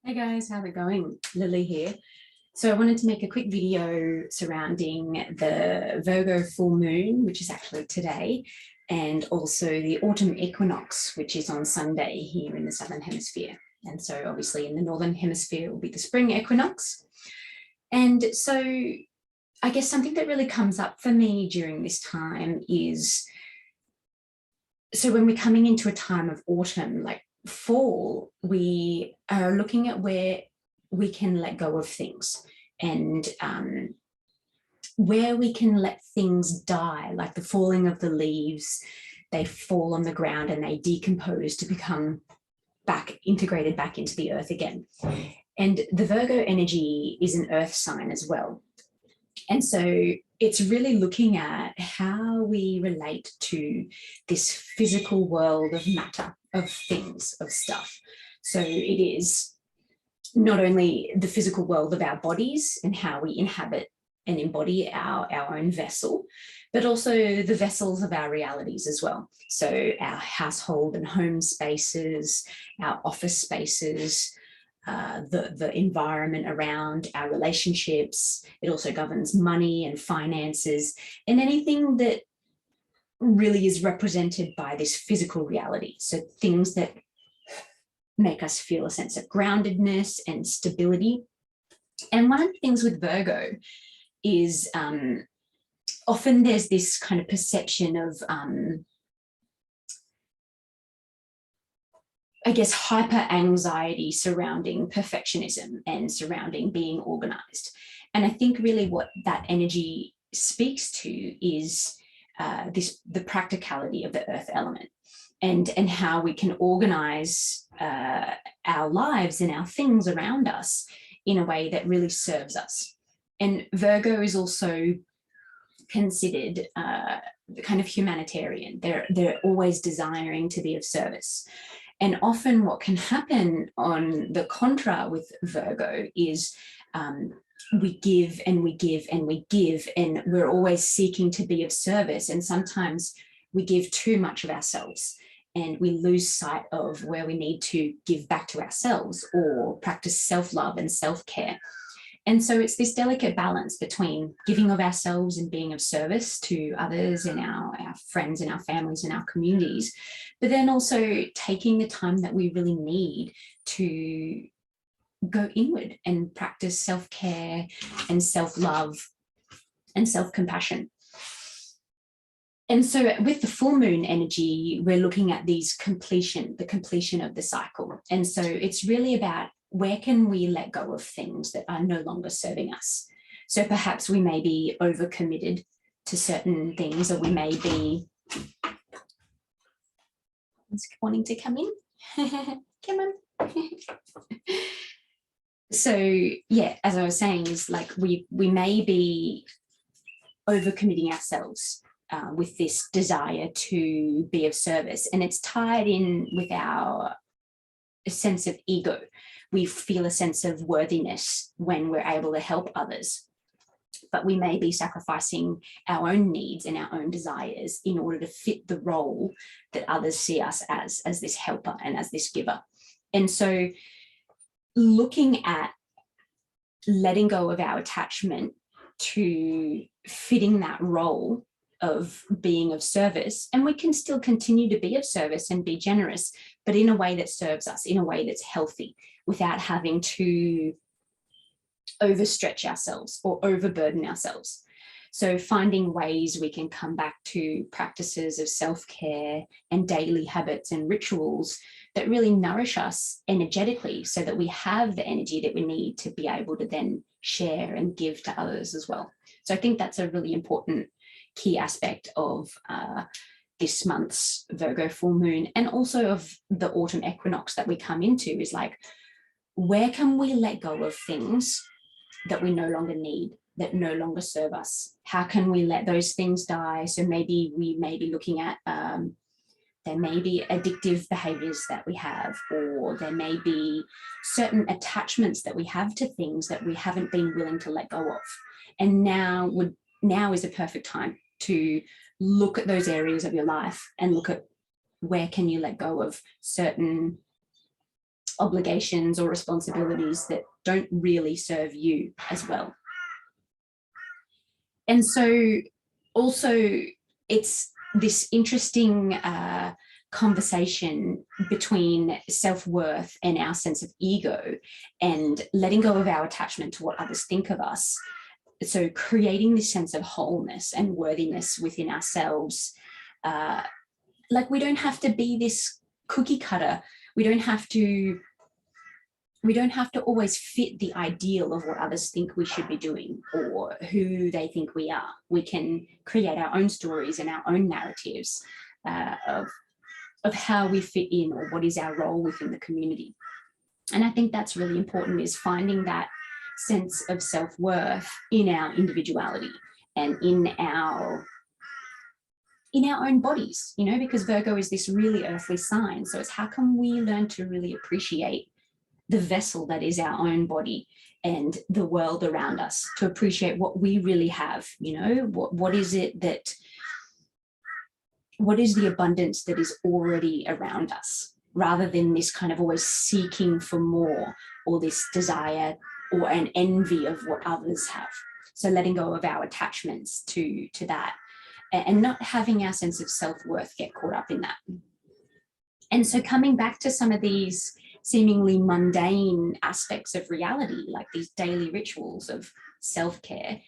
Hey guys, how's it going? Lily here. So I wanted to make a quick video surrounding the Virgo Full Moon, which is actually today, and also the autumn equinox, which is on Sunday here in the Southern Hemisphere. And so obviously in the Northern Hemisphere will be the spring equinox. And so I guess something that really comes up for me during this time is, so when we're coming into a time of autumn, like fall, we are looking at where we can let go of things and where we can let things die, like the falling of the leaves. They fall on the ground and they decompose to become integrated back into the earth again. And the Virgo energy is an earth sign as well. And so it's really looking at how we relate to this physical world of matter, of things, of stuff. So it is not only the physical world of our bodies and how we inhabit and embody our own vessel, but also the vessels of our realities as well. So our household and home spaces, our office spaces, the environment around our relationships. It also governs money and finances and anything that really is represented by this physical reality. So things that make us feel a sense of groundedness and stability. And one of the things with Virgo is often there's this kind of perception of I guess, hyper anxiety surrounding perfectionism and surrounding being organized. And I think really what that energy speaks to is the practicality of the earth element and how we can organize our lives and our things around us in a way that really serves us. And Virgo is also considered kind of humanitarian. They're always desiring to be of service. And often what can happen on the contra with Virgo is we give and we give and we give, and we're always seeking to be of service. And sometimes we give too much of ourselves and we lose sight of where we need to give back to ourselves or practice self-love and self-care. And so it's this delicate balance between giving of ourselves and being of service to others and our friends and our families and our communities, but then also taking the time that we really need to go inward and practice self-care and self-love and self-compassion. And so with the full moon energy, we're looking at the completion of the cycle. And so it's really about where can we let go of things that are no longer serving us? So perhaps we may be overcommitted to certain things, or we may be wanting to come in. Come on. So yeah, as I was saying, is like we may be overcommitting ourselves with this desire to be of service, and it's tied in with our sense of ego. We feel a sense of worthiness when we're able to help others, but we may be sacrificing our own needs and our own desires in order to fit the role that others see us as this helper and as this giver. And so looking at letting go of our attachment to fitting that role of being of service, and we can still continue to be of service and be generous, but in a way that serves us, in a way that's healthy, without having to overstretch ourselves or overburden ourselves. So finding ways we can come back to practices of self-care and daily habits and rituals that really nourish us energetically, so that we have the energy that we need to be able to then share and give to others as well. So I think that's a really important key aspect of this month's Virgo full moon, and also of the autumn equinox that we come into, is like, where can we let go of things that we no longer need, that no longer serve us? How can we let those things die? So maybe we may be looking at, there may be addictive behaviors that we have, or there may be certain attachments that we have to things that we haven't been willing to let go of. And now is a perfect time to look at those areas of your life and look at where can you let go of certain obligations or responsibilities that don't really serve you as well. And so also it's this interesting conversation between self-worth and our sense of ego, and letting go of our attachment to what others think of us. So creating this sense of wholeness and worthiness within ourselves. Like, we don't have to be this cookie cutter. We don't have to always fit the ideal of what others think we should be doing or who they think we are. We can create our own stories and our own narratives of how we fit in or what is our role within the community. And I think that's really important, is finding that sense of self-worth in our individuality and in our own bodies, you know, because Virgo is this really earthly sign. So it's how can we learn to really appreciate the vessel that is our own body and the world around us, to appreciate what we really have, you know, what is it that, what is the abundance that is already around us, rather than this kind of always seeking for more, or this desire or an envy of what others have. So letting go of our attachments to that, and not having our sense of self-worth get caught up in that. And so coming back to some of these seemingly mundane aspects of reality, like these daily rituals of self-care,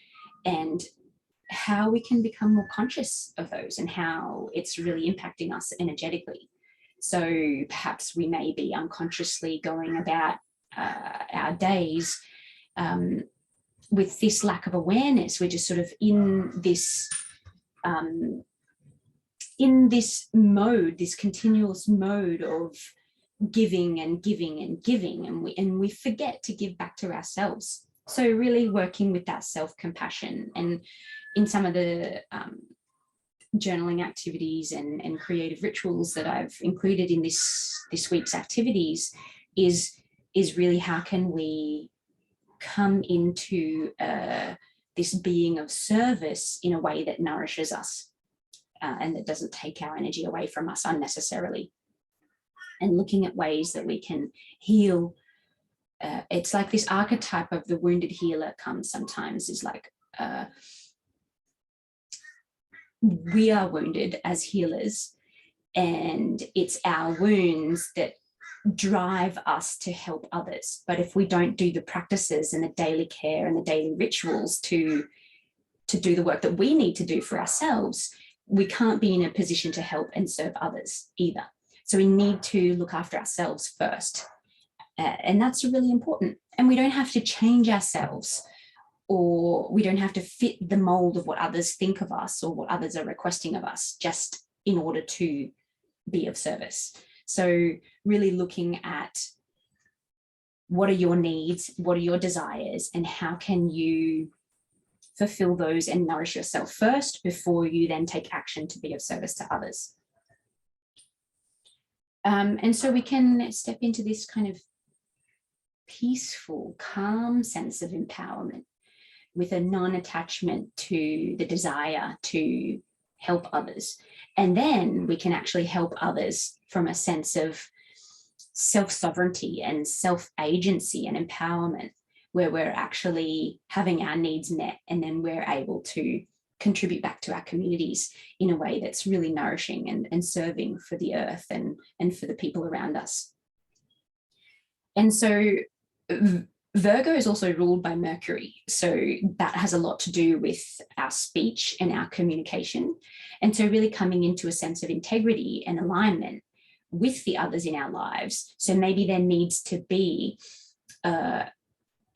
and how we can become more conscious of those and how it's really impacting us energetically. So perhaps we may be unconsciously going about our days with this lack of awareness. We're just sort of in this mode, this continuous mode of giving and giving and giving, and we forget to give back to ourselves. So really working with that self-compassion. And in some of the journaling activities and creative rituals that I've included in this week's activities is really how can we come into this being of service in a way that nourishes us and that doesn't take our energy away from us unnecessarily. And looking at ways that we can heal. It's like this archetype of the wounded healer comes sometimes, is like, we are wounded as healers, and it's our wounds that drive us to help others. But if we don't do the practices and the daily care and the daily rituals to do the work that we need to do for ourselves, we can't be in a position to help and serve others either. So we need to look after ourselves first. And that's really important. And we don't have to change ourselves, or we don't have to fit the mold of what others think of us or what others are requesting of us just in order to be of service. So really looking at what are your needs, what are your desires, and how can you fulfill those and nourish yourself first before you then take action to be of service to others. And so we can step into this kind of peaceful, calm sense of empowerment with a non-attachment to the desire to help others. And then we can actually help others from a sense of self-sovereignty and self-agency and empowerment, where we're actually having our needs met, and then we're able to contribute back to our communities in a way that's really nourishing and serving for the earth and for the people around us. And so Virgo is also ruled by Mercury. So that has a lot to do with our speech and our communication. And so really coming into a sense of integrity and alignment with the others in our lives. So maybe there needs to be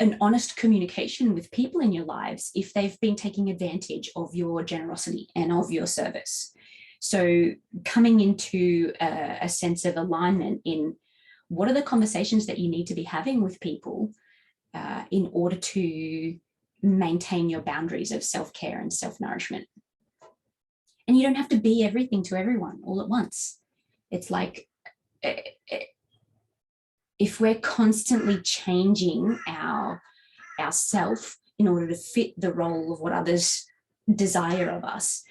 an honest communication with people in your lives if they've been taking advantage of your generosity and of your service. So coming into a sense of alignment in what are the conversations that you need to be having with people in order to maintain your boundaries of self-care and self-nourishment. And you don't have to be everything to everyone all at once. It's like, if we're constantly changing ourself in order to fit the role of what others desire of us,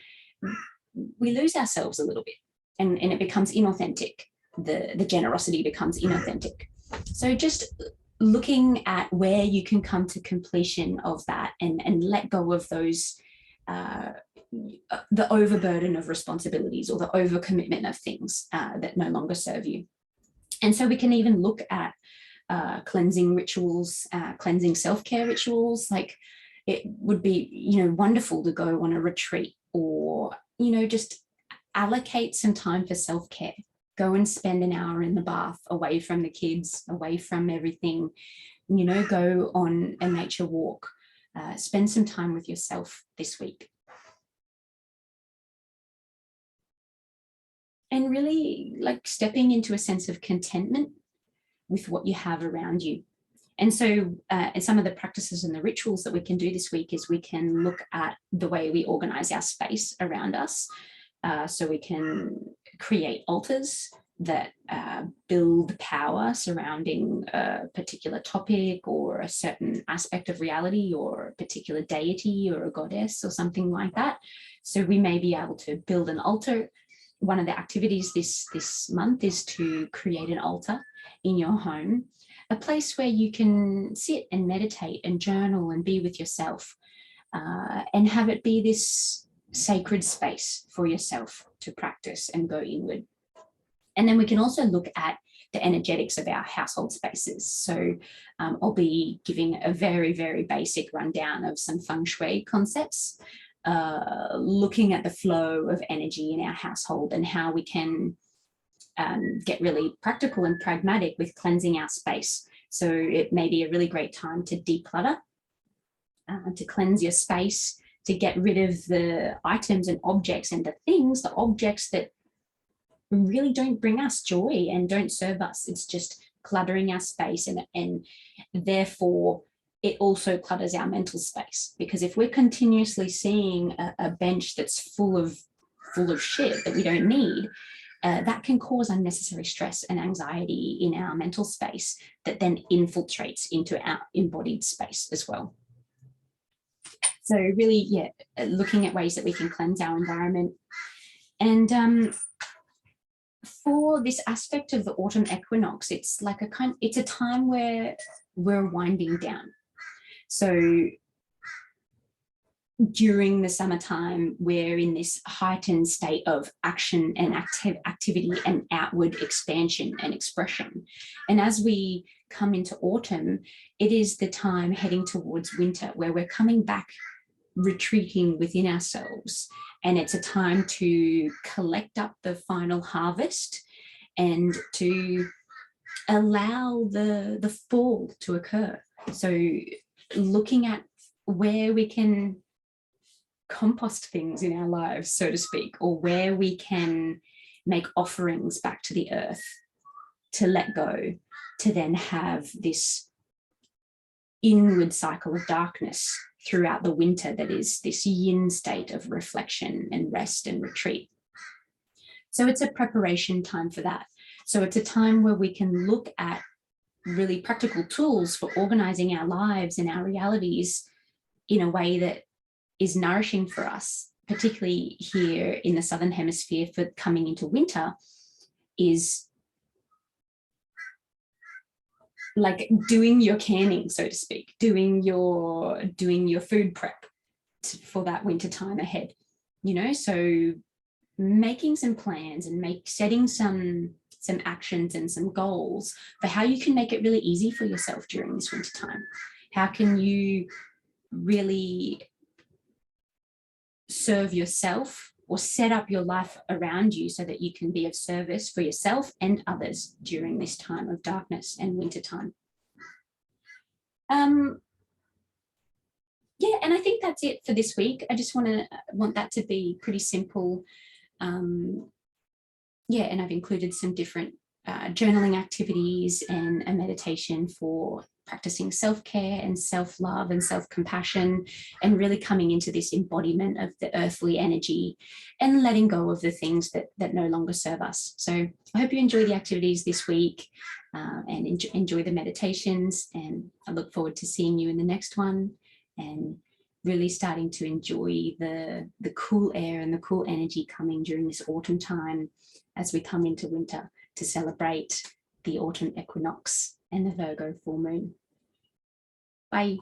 we lose ourselves a little bit, and it becomes inauthentic. The generosity becomes inauthentic. So just looking at where you can come to completion of that and let go of those, the overburden of responsibilities or the overcommitment of things that no longer serve you. And so we can even look at cleansing rituals, cleansing self-care rituals. Like it would be, wonderful to go on a retreat or, just allocate some time for self-care. Go and spend an hour in the bath, away from the kids, away from everything, go on a nature walk, spend some time with yourself this week. And really like stepping into a sense of contentment with what you have around you. And so some of the practices and the rituals that we can do this week is we can look at the way we organize our space around us. So we can create altars that build power surrounding a particular topic or a certain aspect of reality or a particular deity or a goddess or something like that. So we may be able to build an altar. One of the activities this month is to create an altar in your home, a place where you can sit and meditate and journal and be with yourself, and have it be this sacred space for yourself to practice and go inward. And then we can also look at the energetics of our household spaces. So I'll be giving a very, very basic rundown of some feng shui concepts, looking at the flow of energy in our household and how we can get really practical and pragmatic with cleansing our space. So it may be a really great time to declutter, to cleanse your space, to get rid of the items and objects and the objects that really don't bring us joy and don't serve us. It's just cluttering our space, and therefore it also clutters our mental space, because if we're continuously seeing a bench that's full of shit that we don't need, that can cause unnecessary stress and anxiety in our mental space that then infiltrates into our embodied space as well. So really, looking at ways that we can cleanse our environment. And for this aspect of the autumn equinox, it's like it's a time where we're winding down. So during the summertime, we're in this heightened state of action and activity and outward expansion and expression. And as we come into autumn, it is the time heading towards winter, where we're coming back, retreating within ourselves. And it's a time to collect up the final harvest and to allow the fall to occur. So looking at where we can compost things in our lives, so to speak, or where we can make offerings back to the earth, to let go, to then have this inward cycle of darkness throughout the winter that is this yin state of reflection and rest and retreat. So it's a preparation time for that. So it's a time where we can look at really practical tools for organizing our lives and our realities in a way that is nourishing for us, particularly here in the Southern Hemisphere for coming into winter, is like doing your canning, so to speak, doing your food prep for that winter time ahead, so making some plans and setting some actions and some goals for how you can make it really easy for yourself during this winter time. How can you really serve yourself or set up your life around you so that you can be of service for yourself and others during this time of darkness and winter time. And I think that's it for this week. I just want that to be pretty simple. And I've included some different journaling activities and a meditation for practicing self-care and self-love and self-compassion, and really coming into this embodiment of the earthly energy and letting go of the things that no longer serve us. So I hope you enjoy the activities this week and enjoy the meditations, and I look forward to seeing you in the next one, and really starting to enjoy the cool air and the cool energy coming during this autumn time as we come into winter, to celebrate the autumn equinox and the Virgo full moon. Bye.